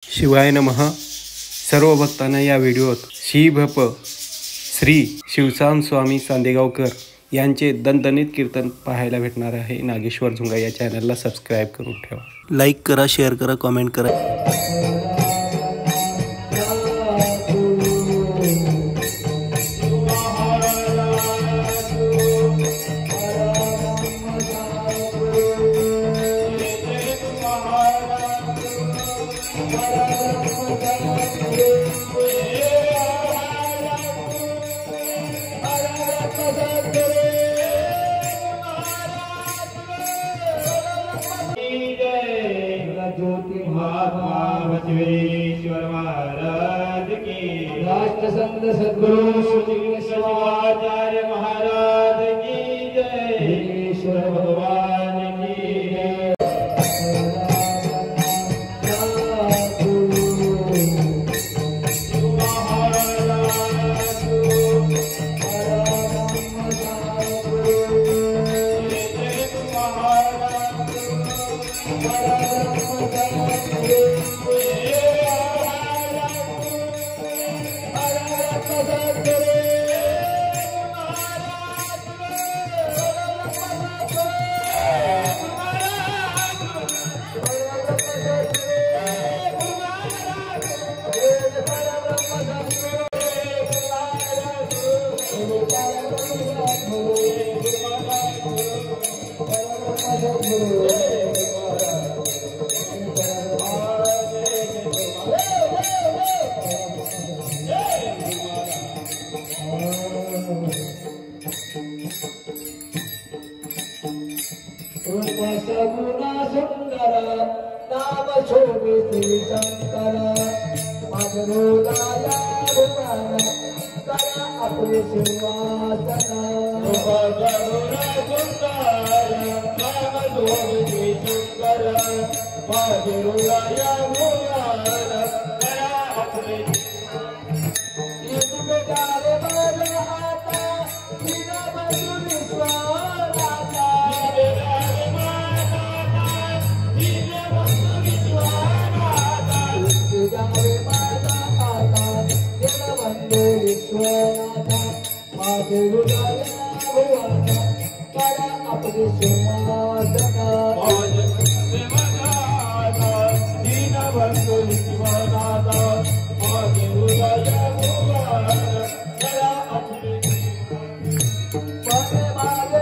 शिवाय नमः. सर्व भक्तांना या व्हिडिओत शिभप श्री शिवसान स्वामी चांदेगावकर यांचे दणदणीत कीर्तन पाहायला भेटणार आहे. नागेश्वर झुंगा या चॅनलला सबस्क्राईब करून ठेवा. लाईक करा, शेअर करा, कमेंट करा. ज्योति महात्मा बसवेश्वर महाराज की, राष्ट्रसंत सद्गुरु श्री शिवाचार्य महाराज की जय, ईश्वर भगवान की जय. सगुणा सुंदर नाम शोभे श्री शंकर, मधुराया भुवन करा आपले सिंहासन. सगुणा सुंदर नाम शोभे श्री शंकर, मधुराया भुवन करा आपले. युग बेगारे बल आता बिना बंधु विश्वास आता, आपले सिंहासन. दीनबंधु विश्वनाथ माझे हृदय भुवन करा आपले. शिवपाठ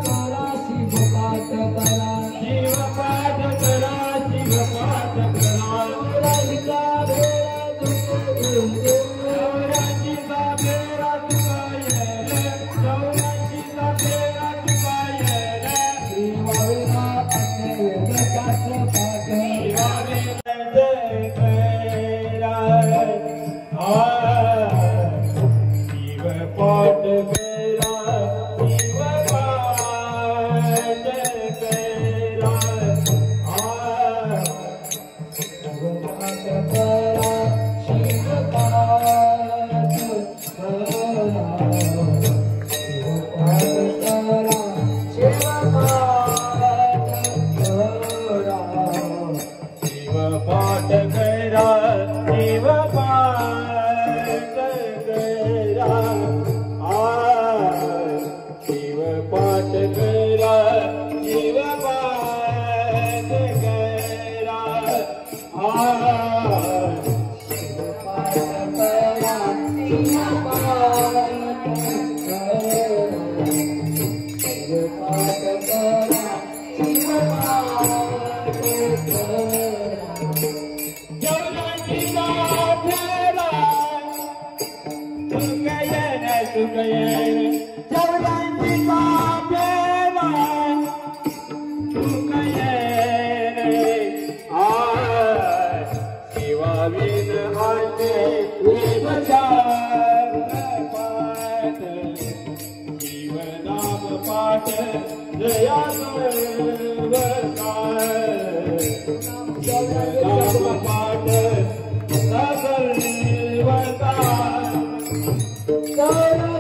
करा, शिवपाठ करा, शिवपाठ करा, शिवपाठ करा. राधिका भेळा तुझे गौरांचीचा फेरा तुका येणे, गौरांचीचा फेरा तुका येणे. श्रीवाविना अन्य वेदशास्त्र पाठ, शिवाने जय कैलास. शिवपाठ करा, शिवपाठ करा, शिवपाठ करा. शिवपाठ करा, शिवपाठ करा. गौरांचीचा फेरा तुका येणे, तुका येणे. गौरांचीचा फेरा तुका येणे. शिवाविन आटे शिवशास्त्र पाठ, शिवनाम पाठ जया सर्वकाळ. शिवनाम पाठ सर्वकाळ. गौरा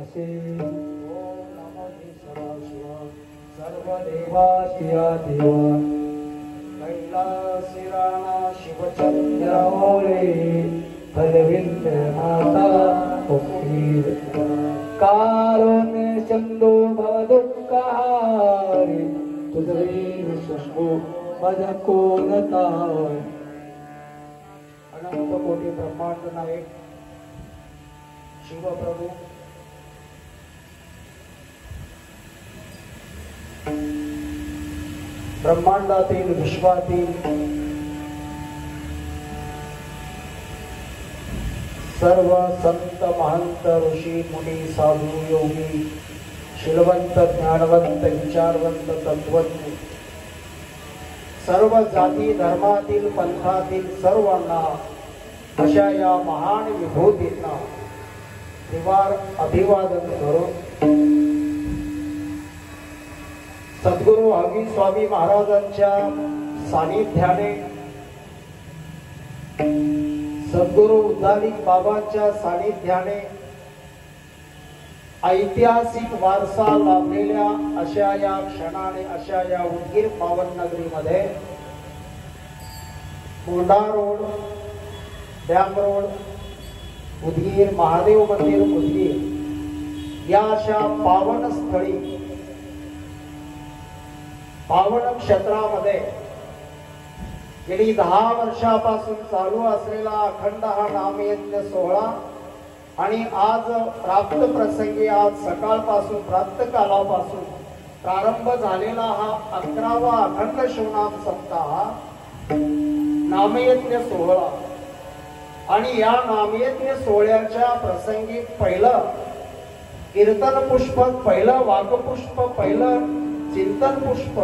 असे ओम नमो सदाशिव सर्वदेवाशिया देवा कैलासी राणा शिवचंद्र मोरे फलविंद माता फकीर कारुण्य चंदो भव दुःखहारी तुझे शंभो मज कोणता अनंत कोटी ब्रह्मांड नायक शिवप्रभू ब्रह्मांडातील विश्वातील सर्व संत महंत ऋषी मुनी साधू योगी शीलवंत ज्ञानवंत विचारवंत तत्वज्ञ सर्व जाती धर्मातील पंथातील सर्वांना अशा या महान विभूतींना त्रिवार अभिवादन करून सद्गुरु हवी स्वामी महाराजांच्या सानिध्याने सद्गुरु उद्दालिक बाबांच्या सानिध्याने ऐतिहासिक वारसा लाभलेल्या अशा या क्षणाने अशा या उदगीर पावन नगरीमध्ये Mondha road dam road Udgir Mahadev मंदिर उदगीर या अशा पावन स्थळी पावन क्षेत्रामध्ये गेली 10 वर्षापासून चालू असलेला अखंड हा नामयज्ञ सोहळा आणि आज प्राप्त प्रसंगी आज सकाळपासून प्रातःकालापासून प्रारंभ झालेला हा 11वा अखंड शिवनाम सप्ताह नामयज्ञ सोहळा आणि या नामयज्ञ सोहळ्याच्या प्रसंगी पहिलं कीर्तन पुष्प पहिलं वाकपुष्प पहिलं चिंतन पुष्प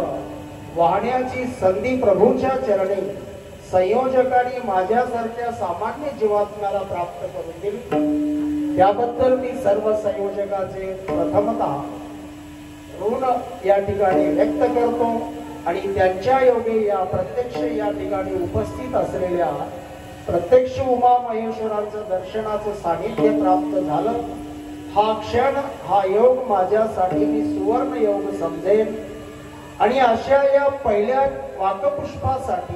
वाहण्याची संधी प्रभूच्या चरणी संयोजकांनी माझ्यासारख्या सामान्य जीवात्म्याला प्राप्त करून दिली त्याबद्दल मी सर्व संयोजकाचे प्रथमतः ऋण या ठिकाणी व्यक्त करतो आणि त्यांच्या योगे या प्रत्यक्ष या ठिकाणी उपस्थित असलेल्या प्रत्यक्ष उमा महेश्वरांचं दर्शनाचं सानिध्य प्राप्त झालं हा क्षण हा योग माझ्यासाठी मी सुवर्ण योग समजेन आणि अशा या पहिल्या वाकपुष्पासाठी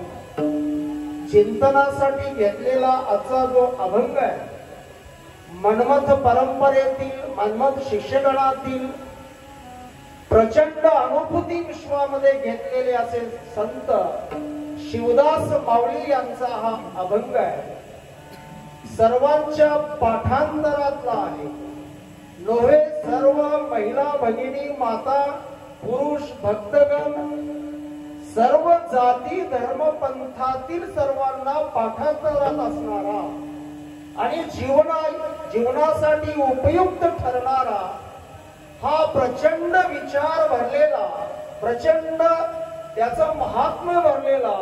चिंतनासाठी घेतलेला आजचा जो अभंग आहे मन्मथ परंपरेतील मन्मथ शिष्यगणातील प्रचंड अनुभूती विश्वामध्ये घेतलेले असे संत शिवदास माऊली यांचा हा अभंग आहे सर्वांच्या पाठांतरातला आहे नव्हे सर्व महिला भगिनी माता पुरुष भक्तगण सर्व जाती धर्म पंथातील सर्वांना पाठांतरात असणारा आणि जीवनासाठी उपयुक्त ठरणारा हा प्रचंड विचार भरलेला प्रचंड त्याचा महात्म्य भरलेला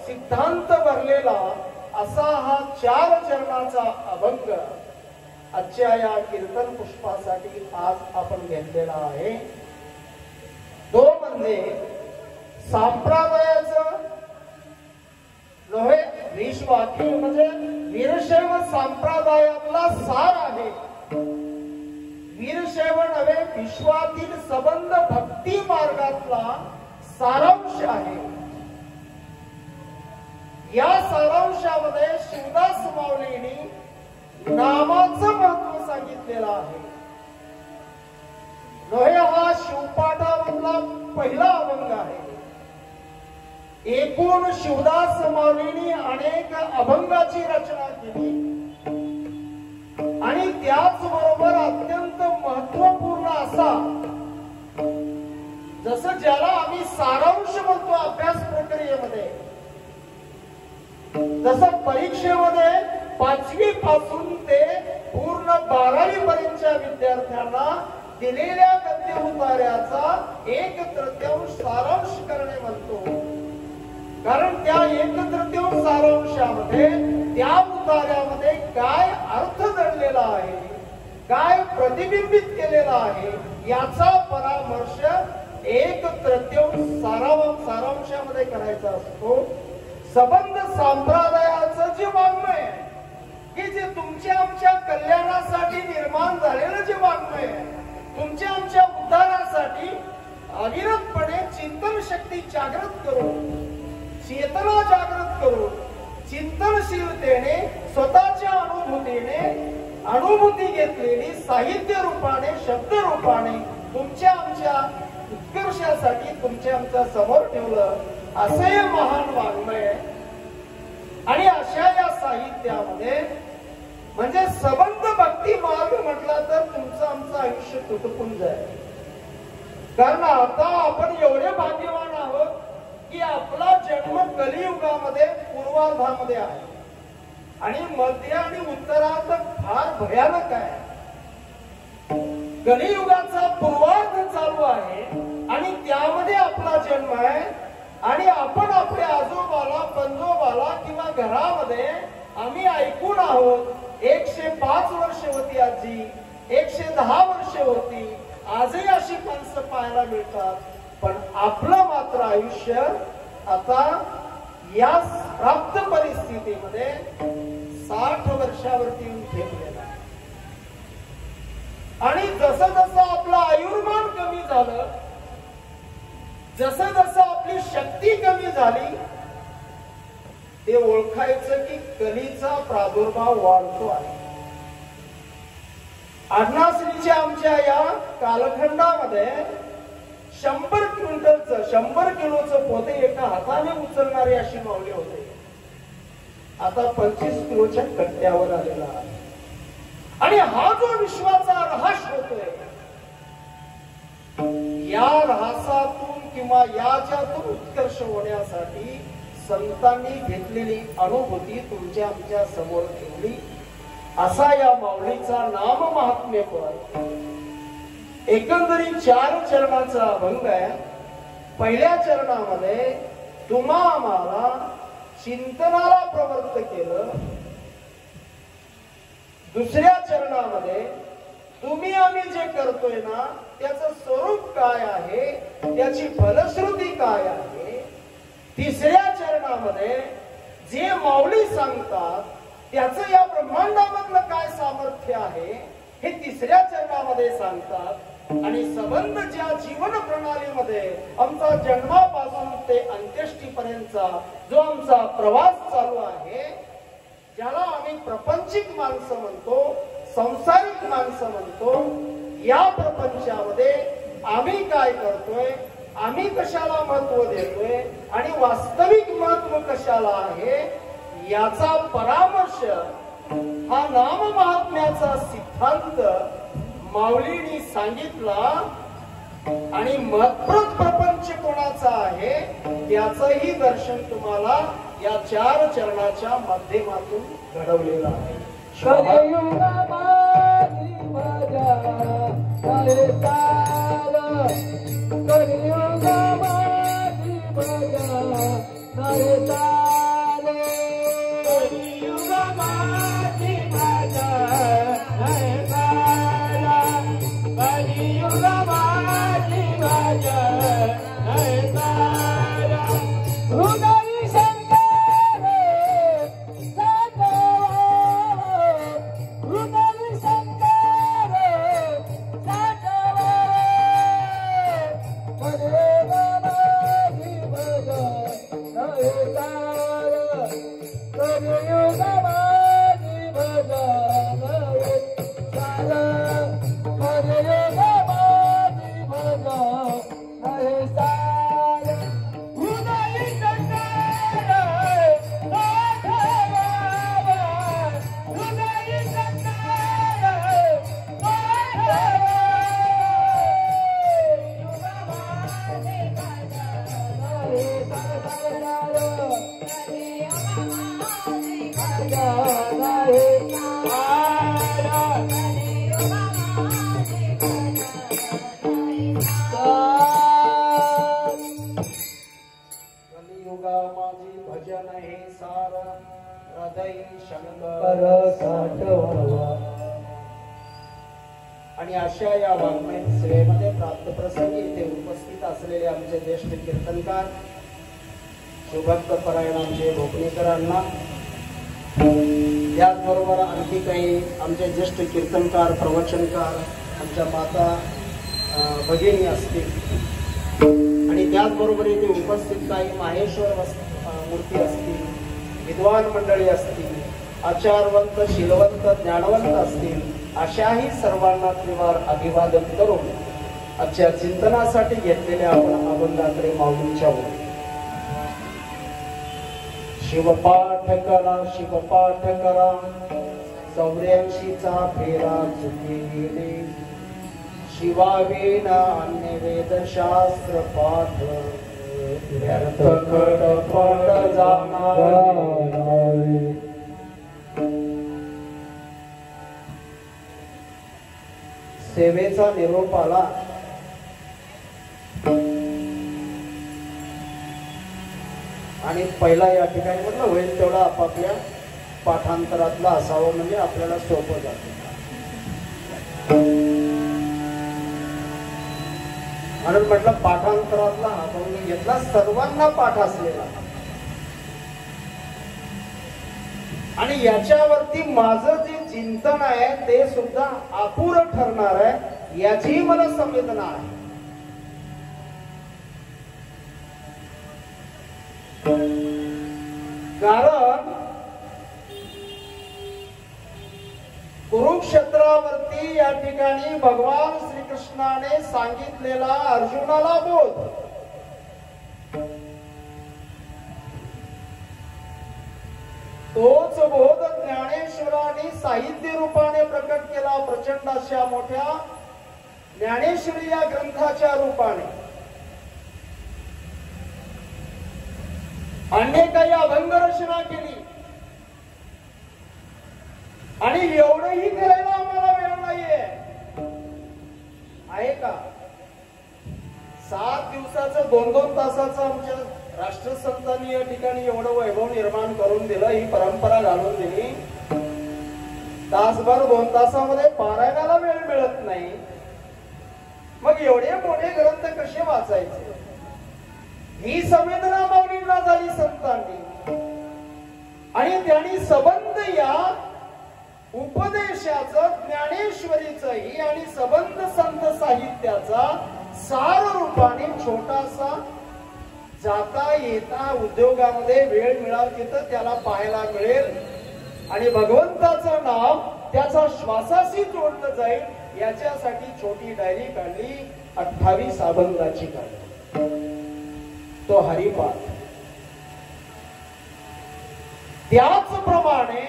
सिद्धांत भरलेला असा हा 4 चरणाचा अभंग आजच्या या कीर्तन पुष्पासाठी आज आपण घेतलेला आहे तो म्हणजे संप्रदायाचं नव्हे विश्वातील म्हणजे वीरशैव संप्रदायातला सार आहे वीरशैव नव्हे विश्वातील संबंध भक्ती मार्गातला सारांश आहे या सारांशामध्ये शिवदास माऊलींनी नामाचं महत्व सांगितलेलं आहे नव्हे हा शिवपाठामधला पहिला अभंग आहे एकूण शिवदास माऊलींनी अनेक अभंगाची रचना केली आणि त्याचबरोबर अत्यंत महत्वपूर्ण असा जसं ज्याला आम्ही सारांश म्हणतो अभ्यास प्रक्रियेमध्ये जसं परीक्षेमध्ये 5वी पासून ते पूर्ण 12वी पर्यंतच्या विद्यार्थ्यांना दिलेल्या गद्य उतार्याचा 1/3 सारांश करणे म्हणतो कारण त्या 1/3 सारांशामध्ये त्या उतार्यामध्ये काय अर्थ दडलेला आहे काय प्रतिबिंबित केलेला आहे याचा परामर्श 1/3 सारांशामध्ये करायचा असतो संबंध संप्रदायाचं जे वाङ्मय आहे की जे तुमच्या आमच्या कल्याणासाठी निर्माण झालेलं जे वाङ्मय आहे वृत्ती जागृत करून, चेतना जागृत करून, चिंतनशीलतेने स्वतःच्या अनुभूती घेतलेली साहित्य रूपाने, शब्द रूपाने तुमच्या आमच्या उत्कर्षासाठी तुमच्या आमच्या समोर ठेवलं. असं हे महान वाङ्मय आणि अशा या साहित्यामध्ये म्हणजे सबंध भक्ती मार्ग म्हटला तर तुमचं आमचं आयुष्य तुटपून जाईल. कारण आता आपण एवढे भाग्यवान आहोत की आपला जन्म कलियुगामध्ये पूर्वार्धामध्ये आहे आणि मध्य आणि उत्तरार्ध फार भयानक आहे. कलियुगाचा पूर्वार्ध चालू आहे आणि त्यामध्ये आपला जन्म आहे आणि आपण आपल्या आजोबाला, पंजोबाला किंवा घरामध्ये आम्ही ऐकून आहोत 105 वर्ष होती आजी, 110 वर्ष होती. आजही अशी माणसं पाहायला मिळतात. पण आपलं मात्र आयुष्य आता या प्राप्त परिस्थितीमध्ये 60 वर्षावरती येऊन ठेवलेलं आहे. आणि जसं जसं आपलं आयुर्मान कमी झालं, जसं जसं आपली शक्ती कमी झाली, ते ओळखायचं की कलीचा प्रादुर्भाव वाढतो आहे. अण्णाश्रीच्या आमच्या या कालखंडामध्ये 100 क्विंटलचं 100 किलोचं पोते एका हाताने उचलणारे अशी माऊली होते. आता 25 किलोच्या कट्ट्यावर आलेला आहे. आणि हा जो विश्वाचा ऱ्हास होतोय, या ऱ्हासातून किंवा याच्यातून उत्कर्ष होण्यासाठी संतांनी घेतलेली अनुभूती तुमच्या आमच्या समोर ठेवली. असा या माऊलीचा नाम महात्म्य पण एकंदरीत 4 चरणाचा अभंग आहे. पहिल्या चरणामध्ये तुम्हा आम्हाला चिंतनाला प्रवृत्त केलं. दुसऱ्या चरणामध्ये तुम्ही आम्ही जे करतोय ना त्याचं स्वरूप काय आहे, त्याची फलश्रुती काय आहे. तिसऱ्या चरणामध्ये जे माऊली सांगतात त्याचं या ब्रह्मांडामधलं काय सामर्थ्य आहे हे तिसऱ्या चरणामध्ये सांगतात. आणि संबंध ज्या जीवन प्रणालीमध्ये आमचा जन्मापासून ते अंत्येष्टीपर्यंतचा जो आमचा प्रवास चालू आहे, ज्याला आम्ही प्रपंचिक माणसं म्हणतो, संसारिक माणसं म्हणतो, या प्रपंचामध्ये आम्ही काय करतोय, आम्ही कशाला महत्व देतोय आणि वास्तविक महत्व कशाला आहे, याचा परामर्श हा नाम महात्म्याचा सिद्धांत माऊलींनी सांगितला. आणि महत्प्रत प्रपंच कोणाचा आहे त्याचंही दर्शन तुम्हाला या 4 चरणाच्या माध्यमातून घडवलेलं आहे. आणि अशा या वाङ्मय सेवेमध्ये प्राप्त प्रसंगी इथे उपस्थित असलेले आमचे ज्येष्ठ कीर्तनकार सुभक्त परायण आमचे भोपणेकरांना, त्याचबरोबर आणखी काही आमचे ज्येष्ठ कीर्तनकार, प्रवचनकार, आमच्या माता भगिनी असतील आणि त्याचबरोबर इथे उपस्थित काही माहेश्वर मूर्ती असतील, विद्वान मंडळी असतील, आचारवंत, शीलवंत, ज्ञानवंत असतील, अशाही सर्वांना त्रिवार अभिवादन करून आजच्या चिंतनासाठी घेतलेल्या आपण अभंगाकडे माऊलींच्या ओळी. शिवपाठ करा 84चा फेरा चुकी गेले, शिवाविना अन्य वेदशास्त्र पाठ व्यर्थ खटपट जाणार. सेवेचा निरोप आला. आणि पहिला या ठिकाणी म्हटलं होईल तेवढा आपापल्या पाठांतरातला असावं म्हणजे आपल्याला सोपं जातं. म्हणून म्हटलं पाठांतरातला हा म्हणून घेतला, सर्वांना पाठ असलेला. आणि याच्यावरती माझं जे चिंतन आहे ते सुद्धा अपुरं ठरणार आहे याची मला संवेदना आहे. कारण कुरुक्षेत्रावरती या ठिकाणी भगवान श्रीकृष्णाने सांगितलेला अर्जुनाला बोध, तोच बोध ज्ञानेश्वरांनी साहित्य रूपाने प्रकट केला. प्रचंड अशा मोठ्या ज्ञानेश्वरी या ग्रंथाच्या रूपाने. अनेक काही अभंग रचना केली आणि एवढंही करायला आम्हाला वेळ नाहीये. आहे का? 7 दिवसाचं 2-2 तासाचं आमच्या राष्ट्रसंतांनी या ठिकाणी एवढं वैभव निर्माण करून दिलं, ही परंपरा घालून दिली. तासभर 2 तासामध्ये पारायणाला वेळ मिळत नाही. मग एवढे मोठे ग्रंथ कसे वाचायचे? ही संवेदना माऊलींना झाली संतांनी. आणि त्यांनी संबंध या उपदेशाचं, ज्ञानेश्वरीचंही आणि संबंध संत साहित्याचा सार रूपाने छोटासा जाता येता उद्योगामध्ये वेळ मिळाल तिथं त्याला पाहायला मिळेल आणि भगवंताचं नाव त्याचा श्वासाशी जोडलं जाईल याच्यासाठी छोटी डायरी काढली. 28 अभंगाची काढली. तो हरिपाठ. त्याचप्रमाणे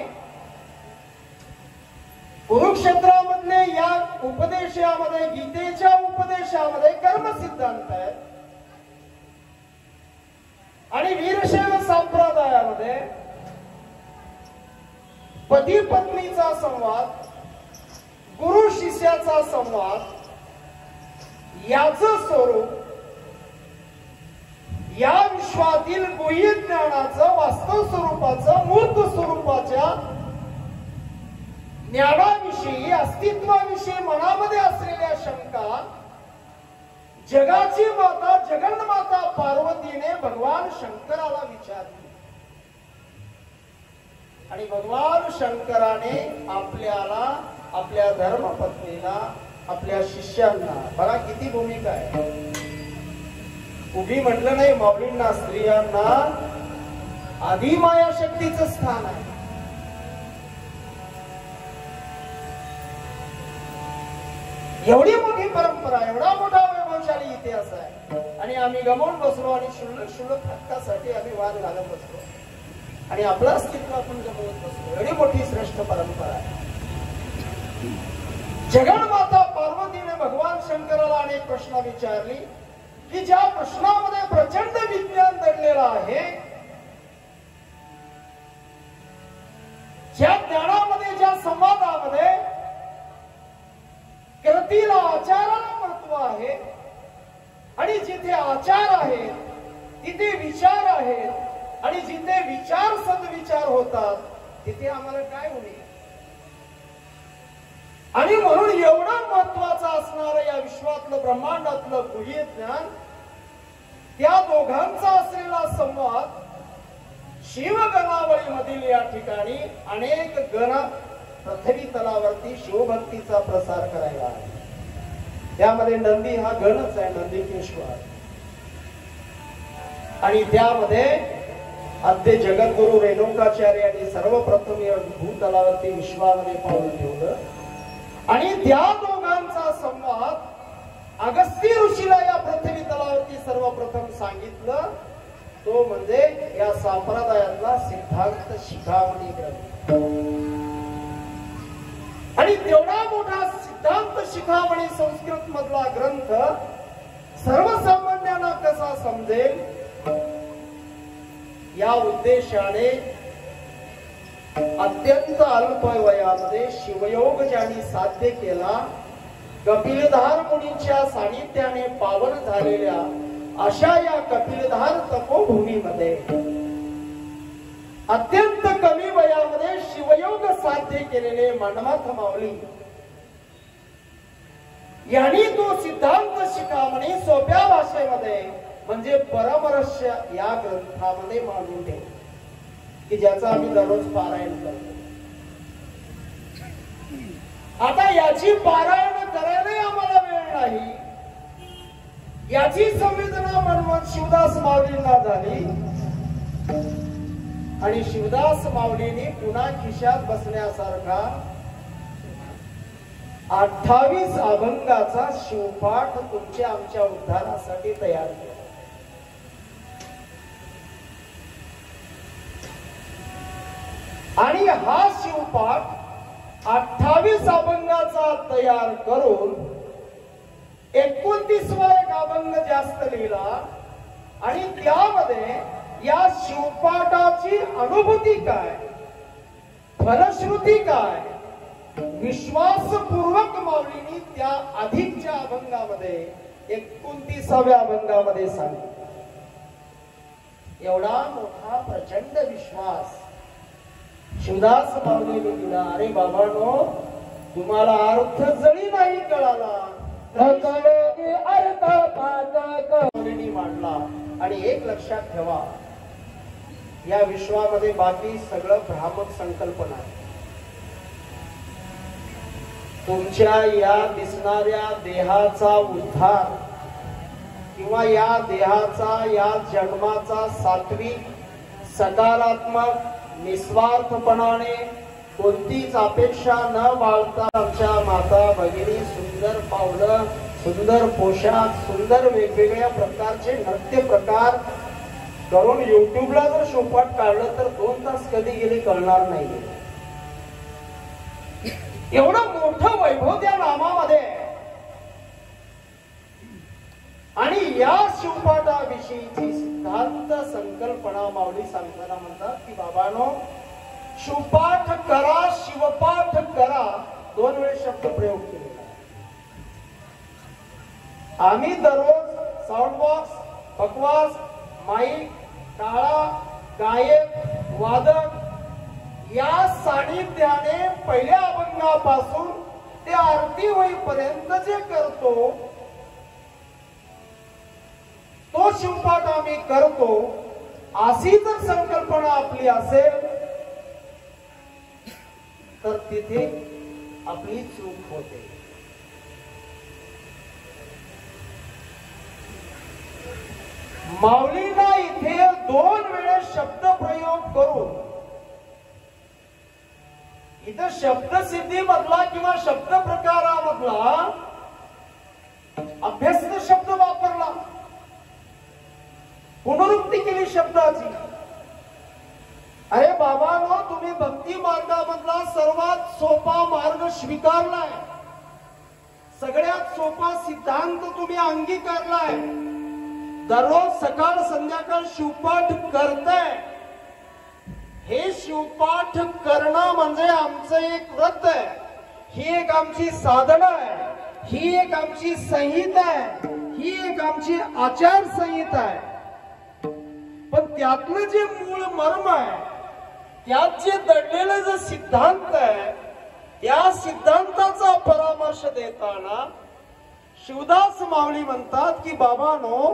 कुरुक्षेत्रामधले या उपदेशामध्ये, गीतेच्या उपदेशामध्ये कर्मसिद्धांत आहेत आणि वीरशैव संप्रदायामध्ये पती पत्नीचा संवाद, गुरु शिष्याचा संवाद याचं स्वरूप, या विश्वातील गुह्य ज्ञानाचं, वास्तव स्वरूपाचं, मूर्त स्वरूपाच्या ज्ञानाविषयी, अस्तित्वाविषयी मनामध्ये असलेल्या शंका जगाची माता, जगन्माता पार्वतीने भगवान शंकराला विचारली. आणि भगवान शंकराने आपल्याला, आपल्या धर्मपत्नीला, आपल्या शिष्यांना, बघा किती भूमिका आहे. उभी म्हटलं नाही, माऊलींना स्त्रियांना आदिमाया शक्तीचं स्थान आहे. एवढी मोठी परंपरा, एवढा मोठा वैभवशाली इतिहास आहे आणि आम्ही गमावून बसलो आणि शुल्लक हक्कासाठी आम्ही वाद घालत बसलो आणि आपलं अस्तित्व आपण गमावत बसलो. एवढी मोठी श्रेष्ठ परंपरा आहे. जगन्माता पार्वतीने भगवान शंकराला अनेक प्रश्न विचारली की ज्या प्रश्नामध्ये प्रचंड विज्ञान दडलेलं आहे, ज्या ज्ञानामध्ये, ज्या संवादामध्ये कृतीला, आचाराला महत्व आहे आणि जिथे आचार आहेत तिथे विचार आहेत आणि जिथे विचार सद्विचार होतात तिथे आम्हाला काय होईल. आणि म्हणून एवढं महत्वाचं असणारं या विश्वातलं, ब्रह्मांडातलं गुह्य ज्ञान, त्या दोघांचा असलेला संवाद शिवगणावळी मधील या ठिकाणी अनेक गण पृथ्वी तलावरती शिवभक्तीचा प्रसार करायला आहे. त्यामध्ये नंदी हा गणच आहे, नंदीकेश्वर. आणि त्यामध्ये आद्य जगद्गुरु रेणुकाचार्य यांनी सर्वप्रथम या भूतलावरती विश्वामध्ये पाऊल ठेवलं आणि त्या दोघांचा संवाद अगस्त्य ऋषीला या पृथ्वी तलावरती सर्वप्रथम सांगितलं. तो म्हणजे या संप्रदायातला सिद्धांत शिखामणी ग्रंथ. आणि तेवढा मोठा सिद्धांत शिखामणी संस्कृत मधला ग्रंथ सर्वसामान्यांना कसा समजेल या उद्देशाने अत्यंत अल्प वयामध्ये शिवयोग ज्यांनी साध्य केला, कपिलधार मुनींच्या सानिध्याने पावन झालेल्या अशा या कपिलधार तपोभूमीमध्ये अत्यंत कमी वयामध्ये शिवयोग साध्य केलेले मन्मथ माऊली यांनी तो सिद्धांत शिखामणी सोप्या भाषेमध्ये म्हणजे परमरहस्य या ग्रंथामध्ये मांडून ठेवले की ज्याचा आम्ही दररोज पारायण करतो. आता याची पारायण करायला आम्हाला वेळ नाही, याची संवेदना मनमन शिवदास माऊलींना झाली आणि शिवदास माऊलींनी पुन्हा खिशात बसण्यासारखा 28 अभंगाचा शिवपाठ तुमच्या आमच्या उद्धारासाठी तयार केला. आणि हा शिवपाठ 28 अभंगाचा तयार करून 29वा एक अभंग जास्त लिहिला आणि त्यामध्ये या शिवपाठाची अनुभूती काय, फलश्रुती काय, विश्वासपूर्वक माऊलींनी त्या अधिकच्या अभंगामध्ये 29व्या अभंगामध्ये सांगितलं. एवढा मोठा प्रचंड विश्वास शिवदास माऊलींनी दिला. अरे बाबांनो, तुम्हाला अर्थ जरी नाही कळाला अर्थ माऊलींनी मांडला. आणि एक लक्षात ठेवा, या विश्वामध्ये बाकी सगळं भ्रामक संकल्पना आहे. तुमच्या या दिसणाऱ्या देहाचा उद्धार किंवा या देहाचा या जन्माचा सात्विक सकारात्मक निस्वार्थपणाने कोणतीच अपेक्षा न बाळगता आमच्या माता भगिनी सुंदर पावलं, सुंदर पोशाख, सुंदर वेगवेगळ्या प्रकारचे नृत्य प्रकार करून युट्यूबला जर शोपाट काढलं तर 2 तास कधी गेले कळणार नाही. एवढं मोठं वैभव त्या नामामध्ये. आणि या शिवपाठाविषयीची सिद्धांत संकल्पना माऊली सांगताना म्हणतात की बाबांनो, शिवपाठ करा, शिवपाठ करा, 2 वेळेस शब्द प्रयोग केलेला. आम्ही दररोज साऊंड बॉक्स, बकवास, माईक, टाळा, गायक, वादक या सानिध्याने पहिल्या अभंगापासून ते आरती होईपर्यंत जे करतो तो शिवपाठ आम्ही करतो. अशी जर संकल्पना आपली असेल तर तिथे आपली चूक होते. माऊलींना इथे 2 वेळेस शब्द प्रयोग करून इथं शब्दसिद्धी मधला किंवा शब्द प्रकारामधला अभ्यस्त शब्द वापरला, पुनरुक्ती केली शब्दाची. अरे बाबांनो, तुम्ही भक्ती मार्गामधला सर्वात सोपा मार्ग स्वीकारलाय, सगळ्यात सोपा सिद्धांत तुम्ही अंगीकारलाय, दररोज सकाळ संध्याकाळ शिवपाठ करताय. हे शिवपाठ करणं म्हणजे आमचं एक व्रत आहे, ही एक आमची साधना आहे, ही एक आमची संहिता आहे, ही एक आमची आचार संहिता आहे. पण त्यातलं जे मूळ मर्म आहे, त्यात जे दडलेलं जे सिद्धांत आहे, त्या सिद्धांताचा परामर्श देताना शिवदास माऊली म्हणतात की बाबांनो,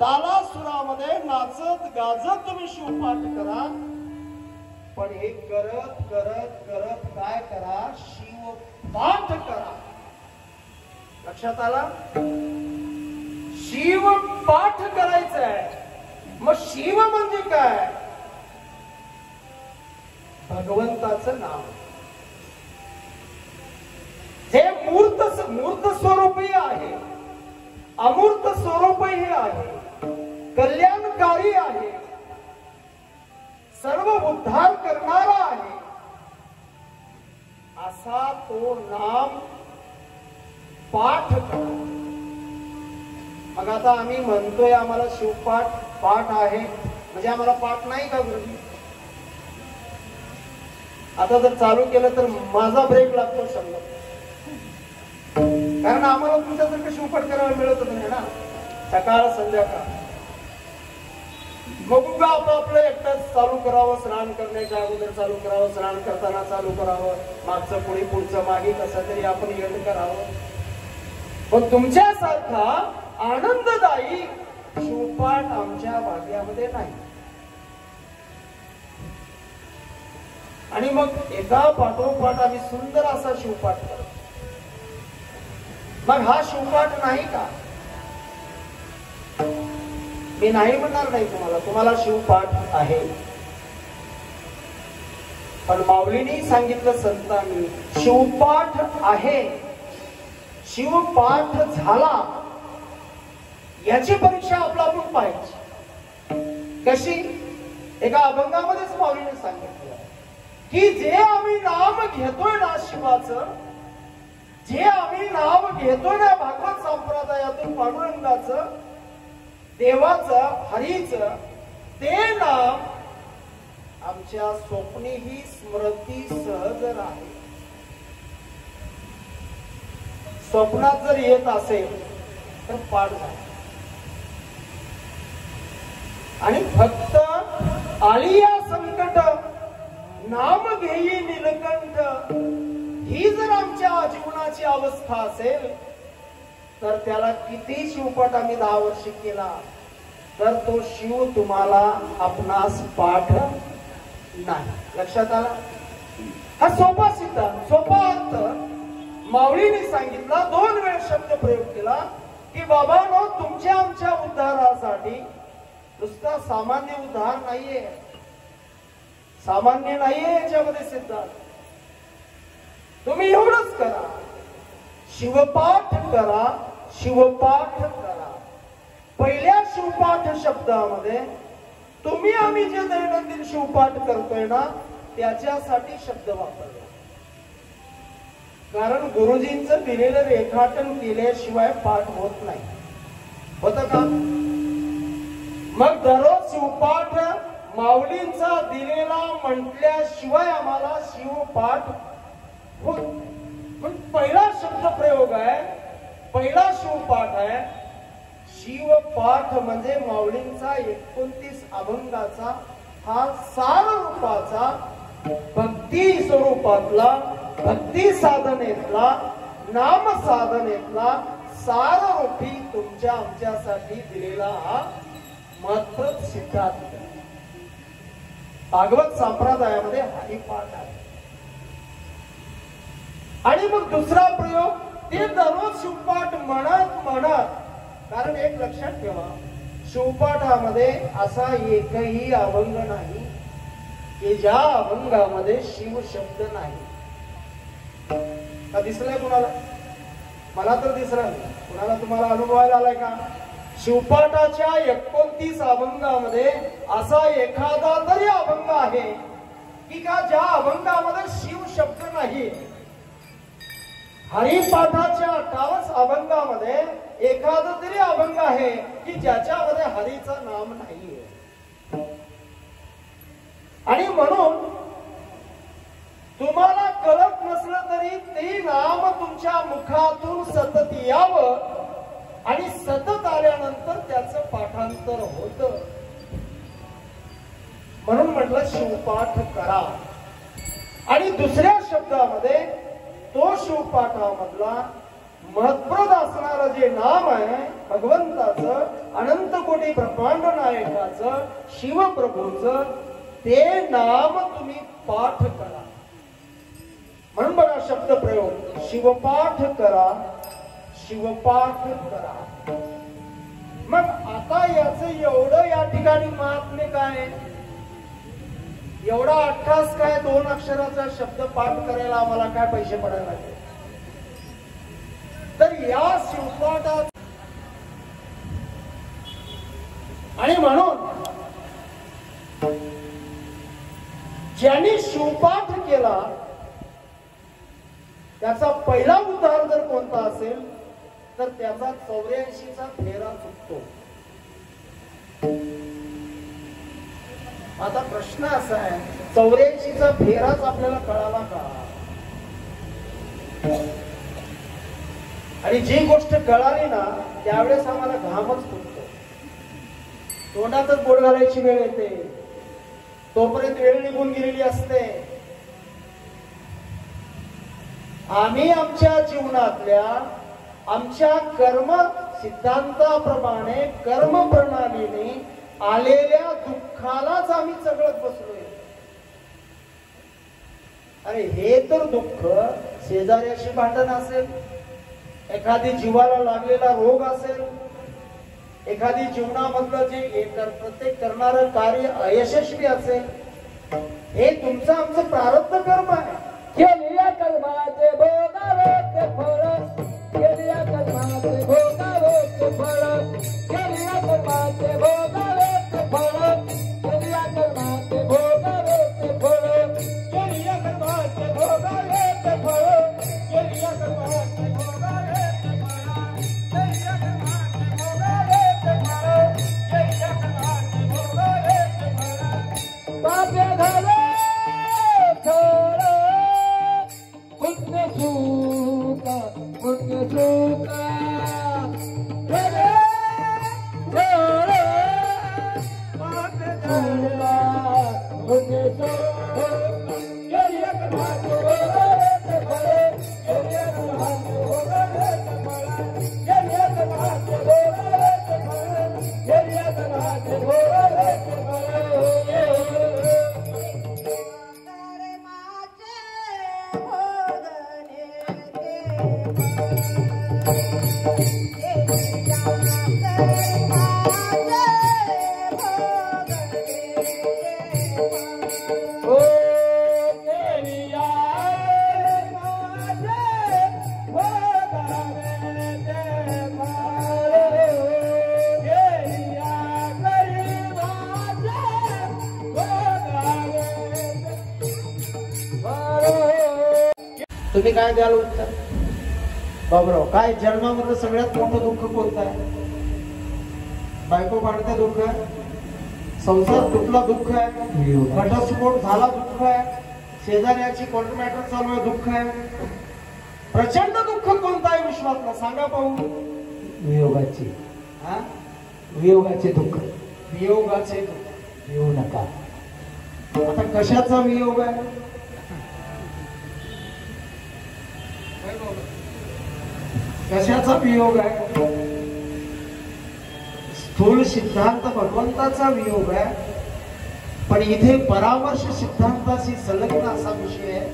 तालासुरामध्ये नाचत गाजत तुम्ही शिवपाठ करा, पण हे करत करत करत काय करा, शिवपाठ करा. लक्षात आला? शिवपाठ करायचं आहे मग शिव म्हणजे काय? भगवंताचं नाव, जे मूर्त स्वरूपी आहे, अमूर्त स्वरूपही आहे, कल्याणकारी आहे, सर्व उद्धार करणारा आहे, असा तो नाम पाठ करा. मग आता आम्ही म्हणतोय आम्हाला पाठ आहे म्हणजे आम्हाला पाठ नाही का गुरुजी? आता जर चालू केलं तर माझा ब्रेक लागतो समजा, कारण आम्हाला तुमच्यासारखं शिवपाठ करायला मिळतच नाही ना, सकाळ संध्याकाळ. मग आपलं एकटाच चालू करावं, स्नान करण्याच्या अगोदर चालू करावं, स्नान करताना चालू करावं, मागचं पुढे पुढचं मागे कसं तरी आपण यंत्र करावं. पण तुमच्यासारखा आनंददायी शिवपाठ आमच्या भाग्यामध्ये नाही. आणि मग एका पाठोपाठ आम्ही सुंदर असा शिवपाठ करतो. मग हा शिवपाठ नाही का? मी नाही म्हणणार नाही तुम्हाला शिवपाठ आहे. पण माऊलींनी सांगितलं संतांनी, शिवपाठ आहे, शिवपाठ झाला याची परीक्षा आपण पाहायची. कशी? एका अभंगामध्येच माऊलीने सांगितलं की जे आम्ही नाम घेतोय ना शिवाचं, जे आम्ही नाव घेतोय ना भागवत संप्रदायातून पांडुरंगाचं, देवाचं, हरीचं, ते नाम आमच्या स्वप्नेही स्मृती सहज राहील. स्वप्नात जर येत असेल तर पाठ झाला. आणि फक्त आलिया संकट नाम घेई नीलकंठ, ही जर आमच्या जीवनाची अवस्था असेल तर त्याला किती शिवपाठ आम्ही 10 वर्ष केला तर तो शिव तुम्हाला आपणास पाठ नाही. लक्षात आला? हा सोपा सिद्धांत, सोपा अर्थ माऊलीने सांगितला. 2 वेळ शब्द प्रयोग केला की बाबांनो, तुमच्या आमच्या उद्धारासाठी नुसता सामान्य उद्धार नाहीये, सामान्य नाहीये याच्यामध्ये सिद्धांत. तुम्ही एवढंच करा, शिवपाठ करा, शिवपाठ करा. पहिल्या शिवपाठ शब्दामध्ये तुम्ही आम्ही जे दैनंदिन शिवपाठ करतोय ना त्याच्यासाठी शब्द वापरला. कारण गुरुजींचं दिलेलं रेखाटन केल्याशिवाय पाठ होत नाही. होत का? मग दररोज शिवपाठ माऊलींचा दिलेला म्हटल्याशिवाय आम्हाला शिवपाठ होत. पण पहिला शब्द प्रयोग आहे, पहिला शिवपाठ आहे. शिवपाठ म्हणजे माऊलींचा 29 अभंगाचा हा सार रूपाचा, भक्ती स्वरूपातला, भक्ती साधनेतला, नाम साधनेतला सार रूपी तुमच्या आमच्यासाठी दिलेला हा महत्त्वपूर्ण सिद्धांत भागवत संप्रदायामध्ये हरिपाठ आहे. आणि मग दुसरा प्रयोग, ते दररोज शिवपाठ म्हणत, कारण एक लक्षात ठेवा, शिवपाठामध्ये असा एकही अभंग नाही की ज्या अभंगामध्ये शिव शब्द नाही. का दिसलाय कुणाला? मला तर दिसला नाही. कुणाला तुम्हाला अनुभवायला आलाय का? शिवपाठाच्या 29 अभंगामध्ये असा एखादा तरी अभंग आहे की का ज्या अभंगामध्ये शिव शब्द नाही. हरिपाठाच्या 58 अभंगामध्ये एखादा तरी अभंग आहे की ज्याच्यामध्ये हरीचं नाम नाहीये. आणि म्हणून तुम्हाला कळत नसलं तरी ते नाम तुमच्या मुखातून सतत यावं आणि सतत आल्यानंतर त्याचं पाठांतर होत. म्हणून म्हटलं शिवपाठ करा. आणि दुसऱ्या शब्दामध्ये तो शिवपाठामधला महत्प्रद असणारं जे नाम आहे भगवंताचं, अनंत कोटी ब्रह्मांड नायकाचं, शिवप्रभूचं, ते नाम तुम्ही पाठ करा. म्हणून बघा शब्द प्रयोग, शिवपाठ करा, शिवपाठ करा. मग आता याचं एवढं या ठिकाणी महात्म्य काय, एवढा अट्ठास काय, 2 अक्षराचा शब्द पाठ करायला आम्हाला काय पैसे पडायला लागले. तर या शिवपाठात आणि म्हणून ज्यांनी शिवपाठ केला त्याचा पहिला उद्धार जर कोणता असेल तर त्याचा 84चा फेरा चुकतो. आता प्रश्न असा आहे, 84चा फेराच आपल्याला कळाला का? आणि जी गोष्ट कळाली ना त्यावेळेस आम्हाला घामच फुटतो, तोंडातच बोट घालायची वेळ येते, तोपर्यंत वेळ निघून गेलेली असते. आम्ही आमच्या जीवनातल्या आमच्या कर्म सिद्धांताप्रमाणे कर्म प्रणालीने आलेल्या दुःखालाच आम्ही चघळत बसलोय. अरे हे तर दुःख शेजाऱ्याशी भांडण असेल, एखादी जीवाला लागलेला रोग असेल, एखादी जीवनामधलं जे प्रत्येक करणारं कार्य अयशस्वी असेल, हे तुमचं आमचं प्रारब्ध कर्म आहे. केलेल्या कर्माचे भोगावे ते फळ, केलेल्या कर्माचे भोगावे ते फळ, केलेल्या कर्माचे भोगावे ते फळ, केलेल्या कर्माचे भोगावे ते फळ, केलेल्या कर्माचे भोगावे ते फळ, केलेल्या कर्माचे भोगावे ते फळ, केलेल्या कर्माचे भोगावे ते फळ, केलेल्या कर्माचे भोगावे ते फळ. पापे झाले थोडं पुण्य सुका, पुण्य सुका, रे रे पुण्य सुका, केलिया कर्माचे भोगावे ते फळ, केलिया कर्माचे भोगावे ते फळ, केलिया कर्माचे भोगावे ते फळ, केलिया कर्माचे भोगावे ते फळ. तुम्ही काय द्याल उत्तर? बाबराव, काय जन्मामधलं सगळ्यात मोठं दुःख कोणतं आहे? बायको भांडते दुःख आहे, संसार तुटला दुःख आहे, घटस्फोट झाला दुःख आहे, शेजाऱ्याची कोर्ट मॅटर चालू आहे दुःख आहे. प्रचंड दुःख कोणतं आहे विश्वातलं सांगा पाहू? वियोगाची, हा, वियोगाचे दुःख. वियोगाचे दुःख. येऊ नका. आता कशाचा वियोग आहे? कशाचा वियोग आहे? स्थूल सिद्धांत भगवंताचा वियोग आहे, पण इथे परामर्श सिद्धांताशी संलग्न असा विषय आहे.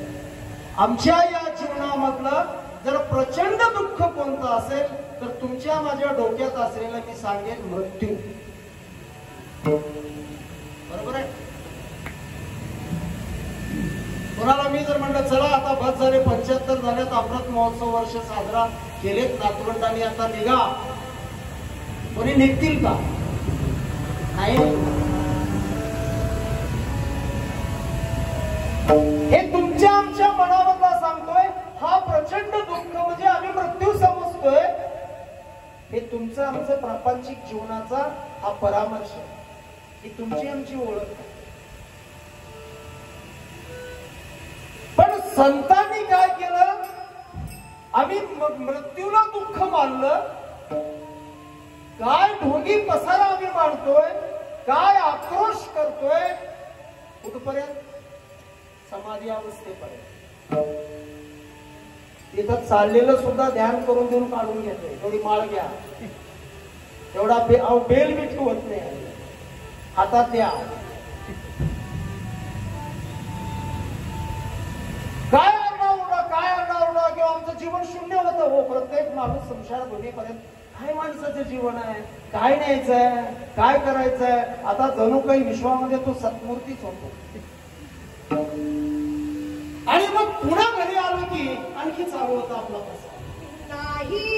आमच्या या जीवनामधलं जर प्रचंड दुःख कोणतं असेल तर तुमच्या माझ्या डोक्यात असलेलं मी सांगेन मृत्यू. बरोबर आहे? कोणाला मी जर म्हणलं चला आता बस झाले, 75 झालेत, अमृत महोत्सव वर्ष साजरा केलेत नातवंडांनी, आता निघा, कोणी निघतील का? नाही. हे तुमच्या आमच्या मनामधला सांगतोय. हा प्रचंड दुःख म्हणजे आम्ही मृत्यू समजतोय, हे तुमचं आमचं प्रापंचिक जीवनाचा हा परामर्श आहे, ही तुमची आमची ओळख आहे. पण संतांनी काय केलं? आम्ही मृत्यूला दुःख मानलं, काय ढोंगी पसारा आम्ही मांडतोय, काय आक्रोश करतोय, कुठपर्यंत? समाधी अवस्थेपर्यंत. तिथं चाललेलं सुद्धा ध्यान करून देऊन काढून घेतोय, थोडी माळ घ्या, एवढा बेल बी ठेवत नाही हातात द्या. काय आरडाओरडा किंवा आमचं जीवन शून्य होतं. हो, प्रत्येक माणूस संसार भूमीपर्यंत काय माणसाचं जीवन आहे, काय न्यायचंय, काय करायचंय. आता जणू काही विश्वामध्ये तो सत्मूर्तीच होतो. आणि मग पुन्हा घरी आलो की आणखी चालू होता आपला प्रसाद. नाही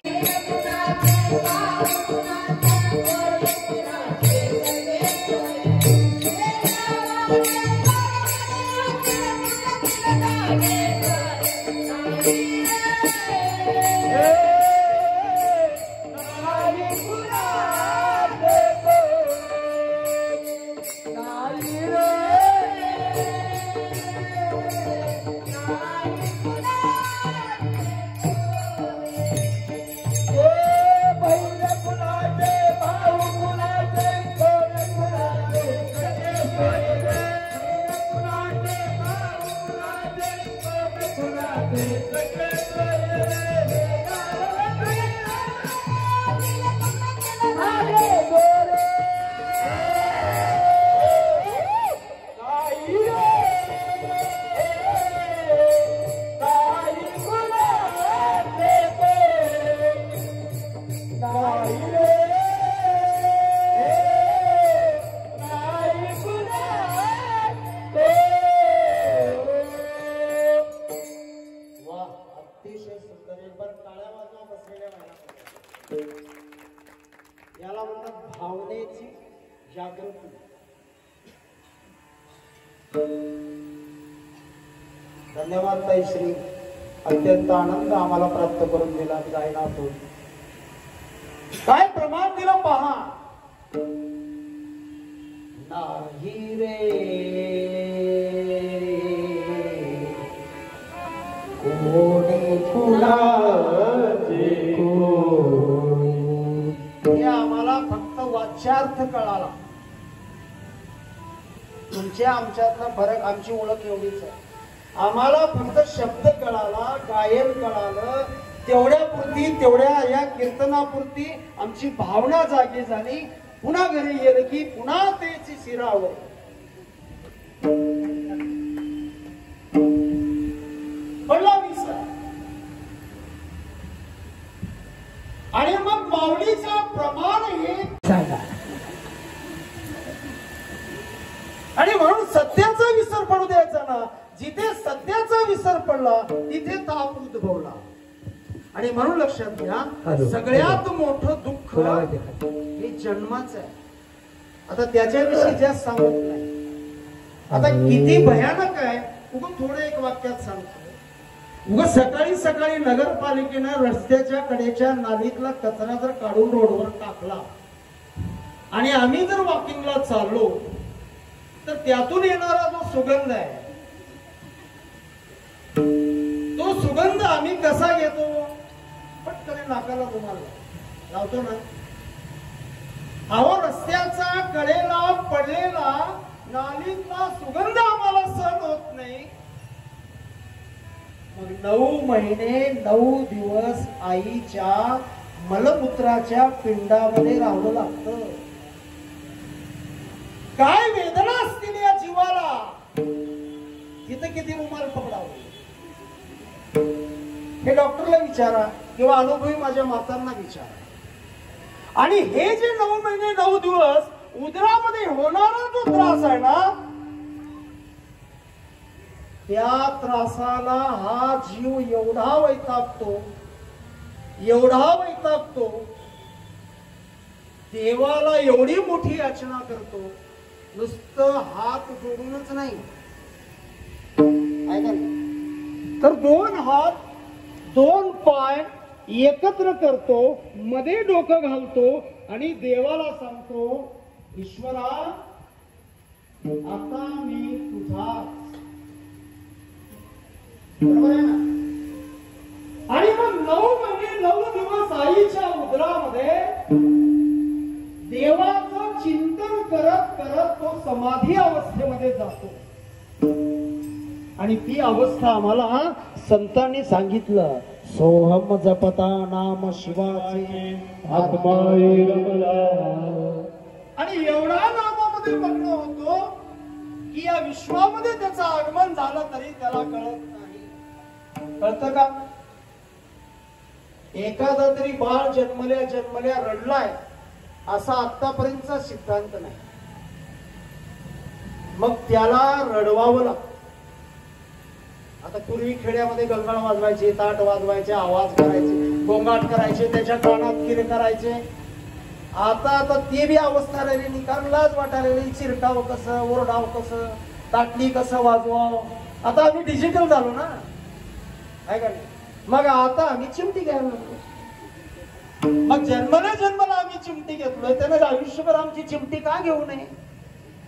याला म्हणतात भावनेची जागृती. धन्यवाद ताई श्री, अत्यंत आनंद आम्हाला प्राप्त करून दिला. जायना तो काय प्रमाण दिलं पहा. नाही रे कोणी कुणाचे हे आम्हाला फक्त वाच्यार्थ कळाला. तुमच्या आमच्यातला फरक, आमची ओळख एवढीच आहे. आम्हाला फक्त शब्द कळाला, गायन कळालं, तेवढ्यापुरती, तेवढ्या या कीर्तनापुरती आमची भावना जागी झाली. पुन्हा घरी गेलं की पुन्हा त्याची शिरावर पडला विसर. आणि मग माऊलीचं प्रमाण हे सांगा. आणि म्हणून सत्याचा विसर पडू द्यायचा ना. जिथे सत्याचा विसर पडला तिथे ताप उद्भवला. आणि म्हणून लक्षात घ्या, सगळ्यात मोठं दुःख हे जन्माचं आहे. आता त्याच्याविषयी जास्त सांगत नाही. आता किती भयानक आहे उगं थोडं एक वाक्यात सांगतो. उगं सकाळी सकाळी नगरपालिकेनं रस्त्याच्या कडेच्या नालीतला कचरा जर काढून रोडवर टाकला आणि आम्ही जर वॉकिंगला चाललो तर त्यातून येणारा जो सुगंध आहे तो सुगंध आम्ही कसा घेतो. पटकन नाकाला तुम्हाला लावतो ना. अहो रस्त्याचा कडेला पडलेला नालीतला सुगंध आम्हाला सहन होत नाही. मग 9 महिने 9 दिवस आईच्या मलमूत्राच्या पिंडामध्ये राहावं लागतं. काय वेदना असतील या जीवाला. तिथं किती रुमाल पकडावं हे डॉक्टरला विचारा किंवा अनुभवी माझ्या मातांना विचारा. आणि हे जे 9 महिने 9 दिवस उदरामध्ये होणारा जो त्रास आहे ना, त्या त्रासाला हा जीव एवढा वैतागतो, एवढा वैतागतो, देवाला एवढी मोठी याचना करतो. नुसतं हात जोडूनच नाही, तर 2 हात 2 पाय एकत्र करतो, मध्ये डोकं घालतो आणि देवाला सांगतो, ईश्वरा आता मी तुझा. बरोबर आहे ना. आणि मग 9 महिने 9 दिवस आईच्या उदरामध्ये देवाचं चिंतन करत करत तो समाधी अवस्थेमध्ये जातो. आणि ती अवस्था आम्हाला संतांनी सांगितलं, सोहम जपता नाम शिवाचे आत्माई रमला. आणि एवढा नामामध्ये मग्न होतो की या विश्वामध्ये त्याचं आगमन झालं तरी त्याला कळत नाही. कळतं का? एखादा तरी बाळ जन्मल्या जन्मल्या रडलाय असा आतापर्यंतचा सिद्धांत नाही. मग त्याला रडवावं लागतं. आता पूर्वी खेड्यामध्ये गंगाळ वाजवायचे, ताट वाजवायचे, आवाज करायचे, गोंगाट करायचे, त्याच्या कानात किर करायचे. आता ते बी अवस्था राहिली, कारण लाज वाटायला, चिरकाव कसं, ओरडाव कसं, ताटली कसं वाजवाव. आता आम्ही डिजिटल झालो ना, आहे का नाही? मग आता आम्ही चिमटी घ्यायला लागलो. मग जन्माला आम्ही चिमटी घेतलोय, त्यानं आयुष्यभर आमची चिमटी का घेऊ नये?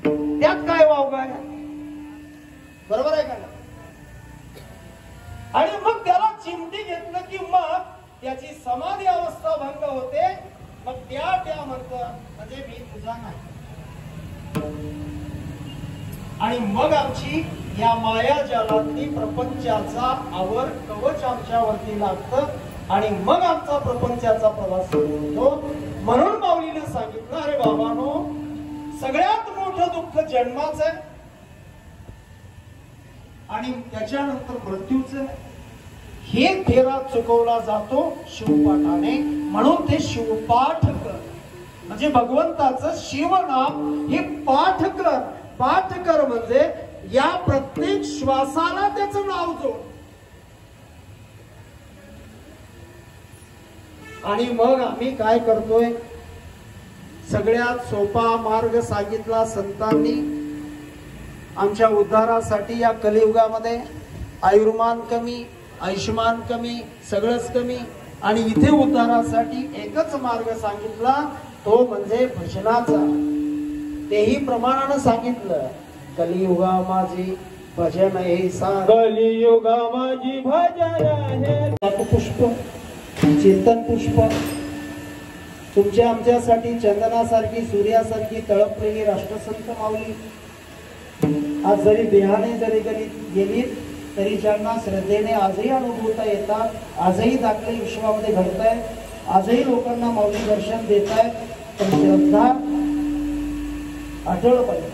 त्यात काय वाव काय? बरोबर आहे का नाही? आणि मग त्याला चिमटी घेतलं की मग त्याची समाधी अवस्था भंग होते. मग त्या म्हणतात म्हणजे मी तुझा नाही. आणि मग आमची या माया जालातली प्रपंचाचा आवर कवच आमच्यावरती लागतं आणि मग आमचा प्रपंचाचा प्रवास सुरू होतो. म्हणून माऊलीने सांगितलं, अरे बाबानो, सगळ्यात मोठं दुःख जन्माचं आहे आणि त्याच्यानंतर मृत्यूचं. हे फेरा चुकवला जातो शिवपाठाने. म्हणून ते शिवपाठ कर, म्हणजे भगवंताचं शिवनाम हे पाठ कर. पाठ कर म्हणजे या प्रत्येक श्वासाला त्याचं नाव जोड. आणि मग आम्ही काय करतोय? सगळ्यात सोपा मार्ग सांगितला संतांनी आमच्या उद्धारासाठी. या कलियुगामध्ये आयुर्मान कमी, आयुष्मान कमी, सगळंच कमी. आणि इथे उद्धारासाठी एकच मार्ग सांगितला, तो म्हणजे भजनाचा. तेही प्रमाणानं सांगितलं, कलियुगा माझी भजन हे सांग. कलियुगा माझी भजन हे पुष्प, चेतन पुष्प, तुमच्या आमच्यासाठी चंदनासारखी, सूर्यासारखी तळपलेली राष्ट्रसंत माऊली आज जरी देहाने जरी गेली तरी ज्यांना श्रद्धेने आजही अनुभवता येतात, आजही दाखले विश्वामध्ये घडतायत, आजही लोकांना माऊली दर्शन देत आहेत. पण श्रद्धा अटळ पाहिजे.